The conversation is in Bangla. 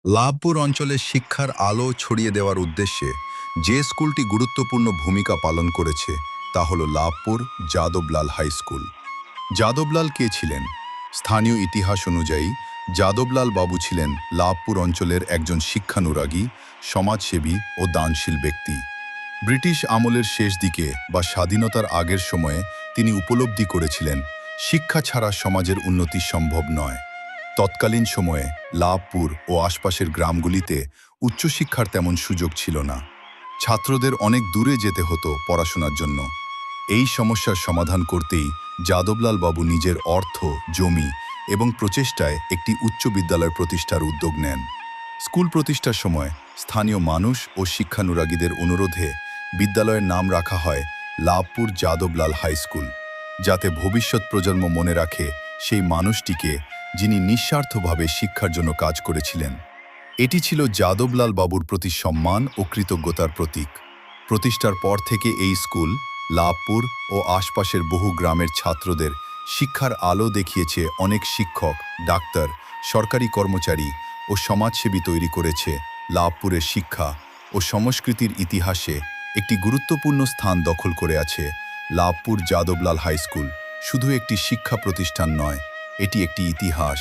লাভপুর অঞ্চলে শিক্ষার আলো ছড়িয়ে দেওয়ার উদ্দেশ্যে যে স্কুলটি গুরুত্বপূর্ণ ভূমিকা পালন করেছে তা হল লাভপুর যাদবলাল হাই স্কুল। যাদবলাল কে ছিলেন? স্থানীয় ইতিহাস অনুযায়ী যাদবলাল বাবু ছিলেন লাভপুর অঞ্চলের একজন শিক্ষানুরাগী, সমাজসেবী ও দানশীল ব্যক্তি। ব্রিটিশ আমলের শেষ দিকে বা স্বাধীনতার আগের সময়ে তিনি উপলব্ধি করেছিলেন শিক্ষা ছাড়া সমাজের উন্নতি সম্ভব নয়। তৎকালীন সময়ে লাভপুর ও আশপাশের গ্রামগুলিতে উচ্চশিক্ষার তেমন সুযোগ ছিল না। ছাত্রদের অনেক দূরে যেতে হতো পড়াশোনার জন্য। এই সমস্যার সমাধান করতেই যাদবলাল বাবু নিজের অর্থ, জমি এবং প্রচেষ্টায় একটি উচ্চ বিদ্যালয় প্রতিষ্ঠার উদ্যোগ নেন। স্কুল প্রতিষ্ঠার সময় স্থানীয় মানুষ ও শিক্ষানুরাগীদের অনুরোধে বিদ্যালয়ের নাম রাখা হয় লাভপুর যাদবলাল হাই স্কুল, যাতে ভবিষ্যৎ প্রজন্ম মনে রাখে সেই মানুষটিকে যিনি নিঃস্বার্থভাবে শিক্ষার জন্য কাজ করেছিলেন। এটি ছিল যাদবলাল বাবুর প্রতি সম্মান ও কৃতজ্ঞতার প্রতীক। প্রতিষ্ঠার পর থেকে এই স্কুল লাভপুর ও আশপাশের বহু গ্রামের ছাত্রদের শিক্ষার আলো দেখিয়েছে। অনেক শিক্ষক, ডাক্তার, সরকারি কর্মচারী ও সমাজসেবী তৈরি করেছে। লাভপুরের শিক্ষা ও সংস্কৃতির ইতিহাসে একটি গুরুত্বপূর্ণ স্থান দখল করে আছে। লাভপুর যাদবলাল হাই স্কুল শুধু একটি শিক্ষা প্রতিষ্ঠান নয়, এটি একটি ইতিহাস,